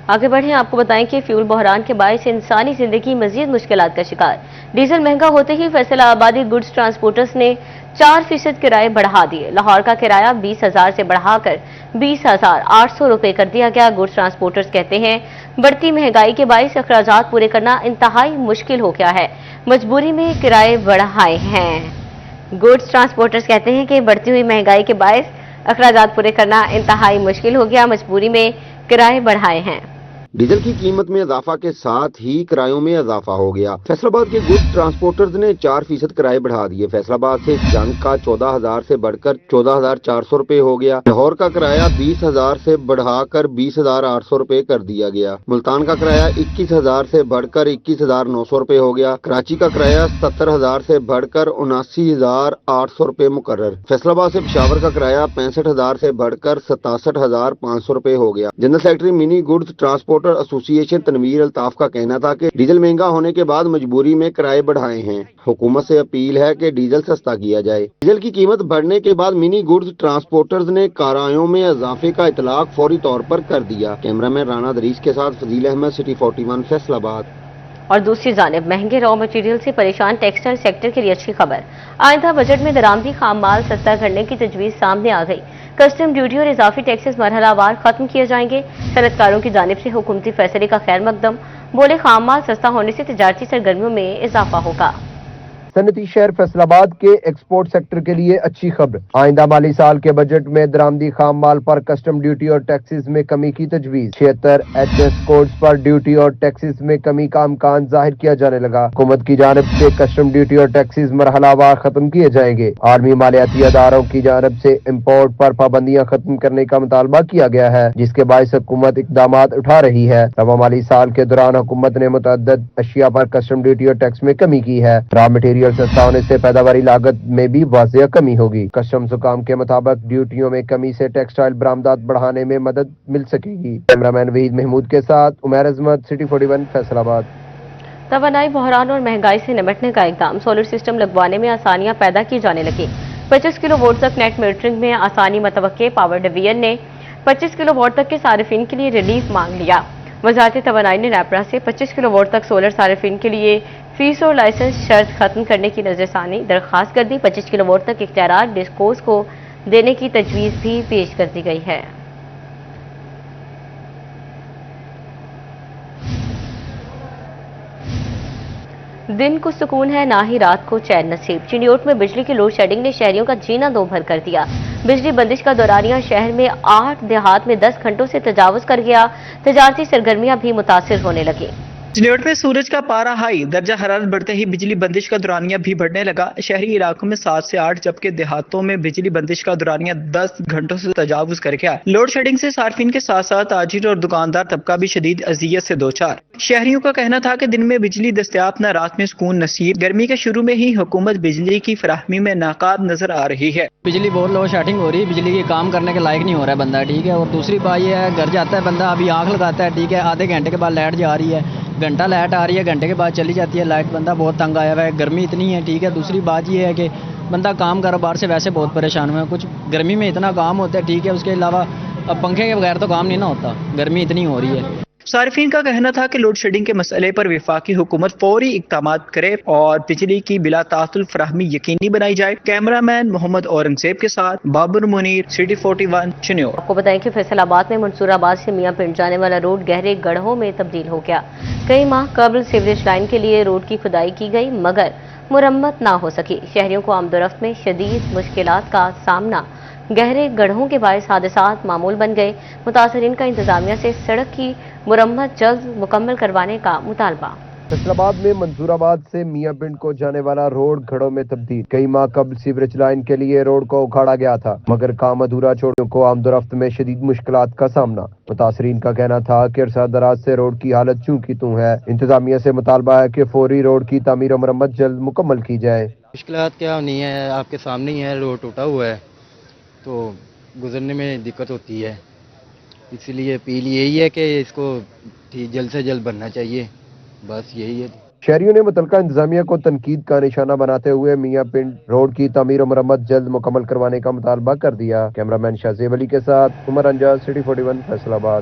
آگے بڑھیں، آپ کو بتائیں کہ فیول بحران کے باعث انسانی زندگی مزید مشکلات کا شکار۔ ڈیزل مہنگا ہوتے ہی فیصل آبادی گڈز ٹرانسپورٹرز نے 4% کرائے بڑھا دیے۔ لاہور کا کرایہ 20,000 سے بڑھا کر 20,800 روپے کر دیا گیا۔ گڈز ٹرانسپورٹرز کہتے ہیں بڑھتی مہنگائی کے باعث اخراجات پورے کرنا انتہائی مشکل ہو گیا ہے، مجبوری میں کرائے بڑھائے ہیں۔ گڈز ٹرانسپورٹرز کہتے ہیں کہ بڑھتی ہوئی مہنگائی کے باعث اخراجات پورے کرنا انتہائی مشکل ہو گیا، مجبوری میں کرائے بڑھائے ہیں۔ ڈیزل کی قیمت میں اضافہ کے ساتھ ہی کرایوں میں اضافہ ہو گیا۔ فیصل آباد کے گڈز ٹرانسپورٹرز نے 4% کرائے بڑھا دیے۔ فیصل آباد سے جنگ کا 14,000 سے بڑھ کر 14,400 روپے ہو گیا۔ لاہور کا کرایہ 20,000 سے بڑھا کر 20,800 روپے کر دیا گیا۔ ملتان کا کرایہ 21,000 سے بڑھ کر 21,900 روپے ہو گیا۔ کراچی کا کرایہ 70,000 سے بڑھ کر 79,800 روپے مقرر۔ فیصل آباد سے پشاور کا کرایہ 65,000 سے بڑھ کر 67,500 روپے ہو گیا۔ جنرل سیکرٹری منی گڈز ٹرانسپورٹ ایسوسی ایشن تنویر الطاف کا کہنا تھا کہ ڈیزل مہنگا ہونے کے بعد مجبوری میں کرائے بڑھائے ہیں۔ حکومت سے اپیل ہے کہ ڈیزل سستا کیا جائے۔ ڈیزل کی قیمت بڑھنے کے بعد منی گڈز ٹرانسپورٹرز نے کرایوں میں اضافے کا اطلاق فوری طور پر کر دیا۔ کیمرہ مین رانا دریس کے ساتھ فضیل احمد، سٹی 41 فیصل آباد۔ اور دوسری جانب مہنگے را مٹیریل سے پریشان ٹیکسٹائل سیکٹر کے لیے اچھی خبر، آئندہ بجٹ میں درآمدی خام مال سستا کرنے کی تجویز سامنے آ گئی۔ کسٹم ڈیوٹی اور اضافی ٹیکسز مرحلہ وار ختم کیے جائیں گے۔ صنعت کاروں کی جانب سے حکومتی فیصلے کا خیر مقدم، بولے خام مال سستا ہونے سے تجارتی سرگرمیوں میں اضافہ ہوگا۔ صنعتی شہر فیصل آباد کے ایکسپورٹ سیکٹر کے لیے اچھی خبر، آئندہ مالی سال کے بجٹ میں درآمدی خام مال پر کسٹم ڈیوٹی اور ٹیکسز میں کمی کی تجویز۔ 76 HS کوڈز پر ڈیوٹی اور ٹیکسز میں کمی کا امکان ظاہر کیا جانے لگا۔ حکومت کی جانب سے کسٹم ڈیوٹی اور ٹیکسز مرحلہ وار ختم کیے جائیں گے۔ عالمی مالیاتی اداروں کی جانب سے امپورٹ پر پابندیاں ختم کرنے کا مطالبہ کیا گیا ہے، جس کے باعث حکومت اقدامات اٹھا رہی ہے۔ رواں مالی سال کے دوران حکومت نے متعدد اشیاء پر کسٹم ڈیوٹی اور ٹیکس میں کمی کی ہے۔ را مٹیریل سستا ہونے سے پیداواری لاگت میں بھی واضح کمی ہوگی۔ کسٹمز حکام کے مطابق ڈیوٹیوں میں کمی سے ٹیکسٹائل برآمدات بڑھانے میں مدد مل سکے گی۔ کیمرہ مین وحید محمود کے ساتھ عمیر احمد، سٹی 41 فیصل آباد۔ توانائی بحران اور مہنگائی سے نمٹنے کا اقدام، سولر سسٹم لگوانے میں آسانیاں پیدا کی جانے لگیں۔ 25 کلو واٹ تک نیٹ میٹرنگ میں آسانی متوقع، پاور ڈویژن نے 25 کلو واٹ تک کے صارفین کے لیے ریلیف مانگ لیا۔ وزارت توانائی نے نیپرا سے 25 کلو واٹ تک سولر صارفین کے لیے فیس اور لائسنس شرط ختم کرنے کی نظر ثانی درخواست کر دی۔ 25 کلو واٹ تک اختیارات ڈسکوز کو دینے کی تجویز بھی پیش کر دی گئی ہے۔ دن کو سکون ہے، نہ ہی رات کو چین نصیب۔ چنیوٹ میں بجلی کی لوڈ شیڈنگ نے شہریوں کا جینا دو بھر کر دیا۔ بجلی بندش کا دورانیہ شہر میں 8 دیہات میں 10 گھنٹوں سے تجاوز کر گیا۔ تجارتی سرگرمیاں بھی متاثر ہونے لگیں۔ چنیوٹ میں سورج کا پارا ہائی، درجہ حرارت بڑھتے ہی بجلی بندش کا دورانیہ بھی بڑھنے لگا۔ شہری علاقوں میں 7 سے 8 جبکہ دیہاتوں میں بجلی بندش کا دورانیہ 10 گھنٹوں سے تجاوز کر گیا۔ لوڈ شیڈنگ سے صارفین کے ساتھ ساتھ تاجر اور دکاندار طبقہ بھی شدید اذیت سے دوچار۔ شہریوں کا کہنا تھا کہ دن میں بجلی دستیاب نہ رات میں سکون نصیب۔ گرمی کے شروع میں ہی حکومت بجلی کی فراہمی میں ناکام نظر آ رہی ہے۔ بجلی بہت لوڈ شیڈنگ ہو رہی ہے، بجلی کے کام کرنے کے لائق نہیں ہو رہا ہے بندہ، ٹھیک ہے۔ اور دوسری بات یہ ہے، گھر جاتا ہے بندہ، ابھی آنکھ لگاتا ہے، ٹھیک ہے، آدھے گھنٹے کے بعد لائٹ جا رہی ہے، گھنٹہ لائٹ آ رہی ہے، گھنٹے کے بعد چلی جاتی ہے لائٹ، بندہ بہت تنگ آیا ہوا ہے، گرمی اتنی ہے، ٹھیک ہے۔ دوسری بات یہ ہے کہ بندہ کام کاروبار سے ویسے بہت پریشان ہوا ہے، کچھ گرمی میں اتنا کام ہوتا ہے، ٹھیک ہے۔ اس کے علاوہ اب پنکھے کے بغیر تو کام نہیں نہ ہوتا، گرمی اتنی ہو رہی ہے۔ صارفین کا کہنا تھا کہ لوڈ شیڈنگ کے مسئلے پر وفاقی حکومت فوری اقدامات کرے اور بجلی کی بلا تعطل فراہمی یقینی بنائی جائے۔ کیمرہ مین محمد اورنگزیب کے ساتھ بابر منیر، سٹی 41 چنیوٹ۔ آپ کو بتائیں کہ فیصل آباد میں منصور آباد سے میاں پنڈ جانے والا روڈ گہرے گڑھوں میں تبدیل ہو گیا۔ کئی ماہ قبل سیوریج لائن کے لیے روڈ کی کھدائی کی گئی مگر مرمت نہ ہو سکی۔ شہریوں کو آمد و رفت میں شدید مشکلات کا سامنا، گہرے گڑھوں کے باعث حادثات معمول بن گئے۔ متاثرین کا انتظامیہ سے سڑک کی مرمت جلد مکمل کروانے کا مطالبہ۔ فیصل آباد میں منصور آباد سے میاں پنڈ کو جانے والا روڈ گھڑوں میں تبدیل۔ کئی ماہ قبل سیوریج لائن کے لیے روڈ کو اکھاڑا گیا تھا مگر کام ادھورا چھوڑنے کو آمد و رفت میں شدید مشکلات کا سامنا۔ متاثرین کا کہنا تھا کہ عرصہ دراز سے روڈ کی حالت چوں کی توں ہے۔ انتظامیہ سے مطالبہ ہے کہ فوری روڈ کی تعمیر و مرمت جلد مکمل کی جائے۔ مشکلات کیا ہونی ہے، آپ کے سامنے ہی ہے، روڈ ٹوٹا ہوا ہے تو گزرنے میں دقت ہوتی ہے، اس لیے اپیل یہی ہے کہ اس کو جلد سے جلد بننا چاہیے، بس یہی ہے۔ شہریوں نے متعلقہ انتظامیہ کو تنقید کا نشانہ بناتے ہوئے میاں پنڈ روڈ کی تعمیر و مرمت جلد مکمل کروانے کا مطالبہ کر دیا۔ کیمرہ مین شاہ زیب علی کے ساتھ عمر انجاز، سٹی 41 فیصل آباد۔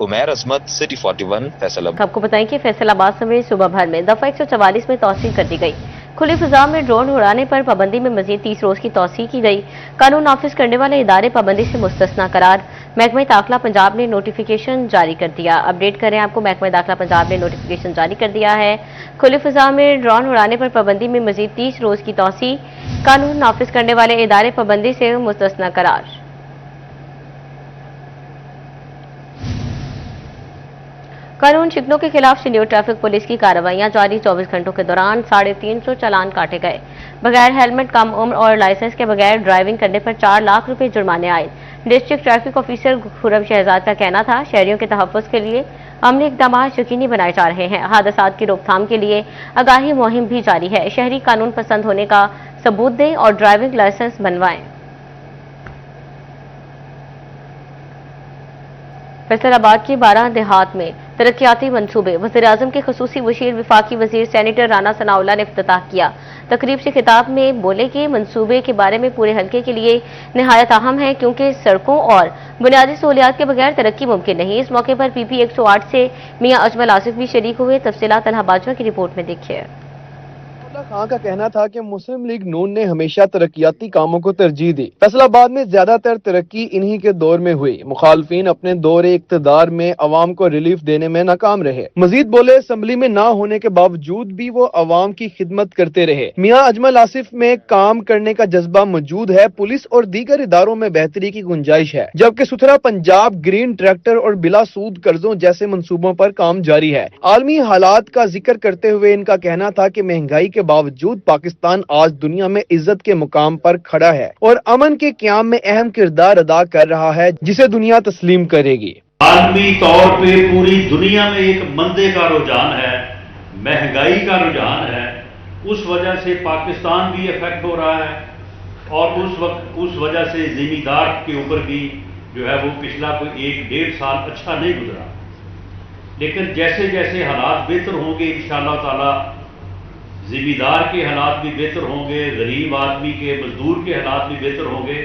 عمیر عظمت، سٹی 41 فیصل آباد۔ آپ کو بتائیں کہ فیصل آباد سمیت صوبہ بھر میں دفعہ 144 میں توسیع کر دی گئی۔ کھلی فضا میں ڈرون اڑانے پر پابندی میں مزید 30 روز کی توسیع کی گئی۔ قانون نافذ کرنے والے ادارے پابندی سے مستثنا قرار۔ محکمہ داخلہ پنجاب نے نوٹیفیکیشن جاری کر دیا۔ اپڈیٹ کریں آپ کو، محکمہ داخلہ پنجاب نے نوٹیفیکیشن جاری کر دیا ہے۔ کھلی فضا میں ڈرون اڑانے پر پابندی میں مزید 30 روز کی توسیع۔ قانون نافذ کرنے والے ادارے پابندی سے مستثنا قرار۔ قانون شکنوں کے خلاف سینئر ٹریفک پولیس کی کارروائیاں جاری۔ 24 گھنٹوں کے دوران 350 چالان کاٹے گئے۔ بغیر ہیلمٹ، کم عمر اور لائسنس کے بغیر ڈرائیونگ کرنے پر 4 لاکھ روپے جرمانے آئے۔ ڈسٹرکٹ ٹریفک آفیسر خرم شہزاد کا کہنا تھا، شہریوں کے تحفظ کے لیے عملی اقدامات یقینی بنائے جا رہے ہیں۔ حادثات کی روک تھام کے لیے آگاہی مہم بھی جاری ہے۔ شہری قانون پسند ہونے کا ثبوت دیں اور ڈرائیونگ لائسنس بنوائیں۔ فیصل آباد کی 12 دیہات میں ترقیاتی منصوبے۔ وزیراعظم کے خصوصی مشیر وفاقی وزیر سینیٹر رانا ثناء اللہ نے افتتاح کیا۔ تقریب سے خطاب میں بولے کہ منصوبے کے بارے میں پورے حلقے کے لیے نہایت اہم ہے، کیونکہ سڑکوں اور بنیادی سہولیات کے بغیر ترقی ممکن نہیں۔ اس موقع پر PP 108 سے میاں اجمل آصف بھی شریک ہوئے۔ تفصیلات طلحہ باجوہ کی رپورٹ میں دیکھیے۔ خان کا کہنا تھا کہ مسلم لیگ نون نے ہمیشہ ترقیاتی کاموں کو ترجیح دی۔ فیصل آباد میں زیادہ تر ترقی انہی کے دور میں ہوئی۔ مخالفین اپنے دور اقتدار میں عوام کو ریلیف دینے میں ناکام رہے۔ مزید بولے، اسمبلی میں نہ ہونے کے باوجود بھی وہ عوام کی خدمت کرتے رہے۔ میاں اجمل آصف میں کام کرنے کا جذبہ موجود ہے۔ پولیس اور دیگر اداروں میں بہتری کی گنجائش ہے، جبکہ ستھرا پنجاب، گرین ٹریکٹر اور بلا سود قرضوں جیسے منصوبوں پر کام جاری ہے۔ عالمی حالات کا ذکر کرتے ہوئے ان کا کہنا تھا کہ مہنگائی کے باوجود پاکستان آج دنیا میں عزت کے مقام پر کھڑا ہے اور امن کے قیام میں اہم کردار ادا کر رہا ہے، جسے دنیا تسلیم کرے گی۔ عالمی طور پہ پوری دنیا میں ایک مندے کا رجحان ہے، مہنگائی کا رجحان ہے۔ اس وجہ سے پاکستان بھی افیکٹ ہو رہا ہے اور اس وجہ سے زمیندار کے اوپر بھی جو ہے وہ پچھلا کوئی 1-1.5 سال اچھا نہیں گزرا۔ لیکن جیسے جیسے حالات بہتر ہوں گے انشاءاللہ تعالی، زمیندار کے حالات بھی بہتر ہوں گے، غریب آدمی کے، مزدور کے حالات بھی بہتر ہوں گے۔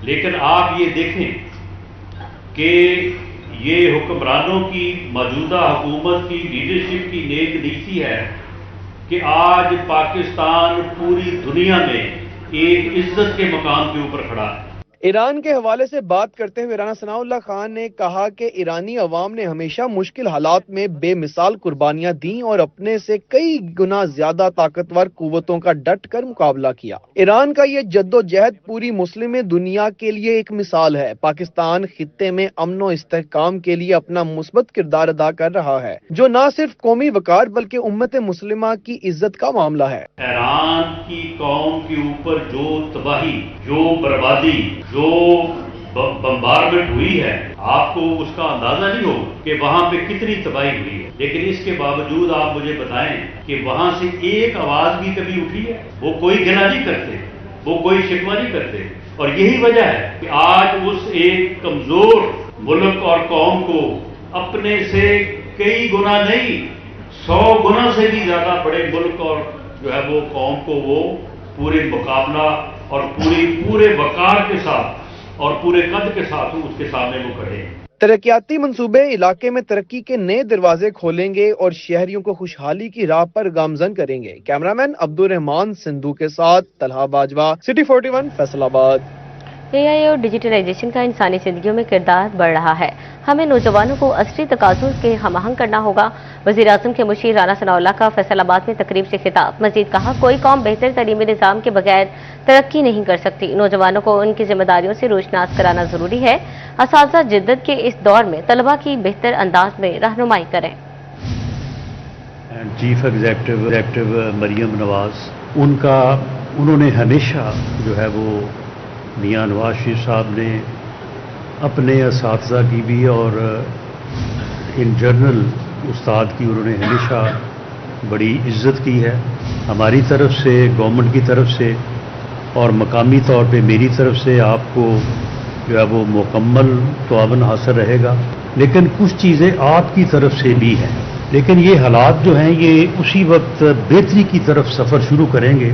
لیکن آپ یہ دیکھیں کہ یہ حکمرانوں کی، موجودہ حکومت کی لیڈرشپ کی نیک نیتی ہے کہ آج پاکستان پوری دنیا میں ایک عزت کے مقام کے اوپر کھڑا ہے۔ ایران کے حوالے سے بات کرتے ہوئے رانا ثناء اللہ خان نے کہا کہ ایرانی عوام نے ہمیشہ مشکل حالات میں بے مثال قربانیاں دیں اور اپنے سے کئی گنا زیادہ طاقتور قوتوں کا ڈٹ کر مقابلہ کیا۔ ایران کا یہ جدوجہد پوری مسلم دنیا کے لیے ایک مثال ہے۔ پاکستان خطے میں امن و استحکام کے لیے اپنا مثبت کردار ادا کر رہا ہے، جو نہ صرف قومی وقار بلکہ امت مسلمہ کی عزت کا معاملہ ہے۔ ایران کی قوم کے اوپر جو تباہی، جو بربادی، جو بمبارمنٹ ہوئی ہے، آپ کو اس کا اندازہ نہیں ہو کہ وہاں پہ کتنی تباہی ہوئی ہے۔ لیکن اس کے باوجود آپ مجھے بتائیں کہ وہاں سے ایک آواز بھی کبھی اٹھی ہے؟ وہ کوئی گلہ نہیں کرتے، وہ کوئی شکوہ نہیں کرتے۔ اور یہی وجہ ہے کہ آج اس ایک کمزور ملک اور قوم کو اپنے سے کئی گنا نہیں 100 گنا سے بھی زیادہ بڑے ملک اور جو ہے وہ قوم کو وہ پورے مقابلہ اور پورے وقار کے ساتھ اور پورے قد کے ساتھ اس کے سامنے وہ کھڑے ہیں۔ ترقیاتی منصوبے علاقے میں ترقی کے نئے دروازے کھولیں گے اور شہریوں کو خوشحالی کی راہ پر گامزن کریں گے۔ کیمرامین عبدالرحمان سندھو کے ساتھ طلحہ باجوہ، سٹی 41 فیصل آباد۔ AI اور ڈیجیٹلائزیشن کا انسانی زندگیوں میں کردار بڑھ رہا ہے۔ ہمیں نوجوانوں کو عصری تقاضوں کے ہم آہنگ کرنا ہوگا۔ وزیراعظم کے مشیر رانا ثناء اللہ کا فیصل آباد میں تقریب سے خطاب۔ مزید کہا، کوئی قوم بہتر تعلیمی نظام کے بغیر ترقی نہیں کر سکتی۔ نوجوانوں کو ان کی ذمہ داریوں سے روشناس کرانا ضروری ہے۔ اساتذہ جدت کے اس دور میں طلبہ کی بہتر انداز میں رہنمائی کریں۔ چیف ایگزیکٹو مریم نواز، انہوں نے ہمیشہ جو ہے وہ میاں نواز شریف صاحب نے اپنے اساتذہ کی بھی اور ان جنرل استاد کی انہوں نے ہمیشہ بڑی عزت کی ہے۔ ہماری طرف سے، گورنمنٹ کی طرف سے اور مقامی طور پہ میری طرف سے آپ کو جو ہے وہ مکمل تعاون حاصل رہے گا۔ لیکن کچھ چیزیں آپ کی طرف سے بھی ہیں، لیکن یہ حالات جو ہیں یہ اسی وقت بہتری کی طرف سفر شروع کریں گے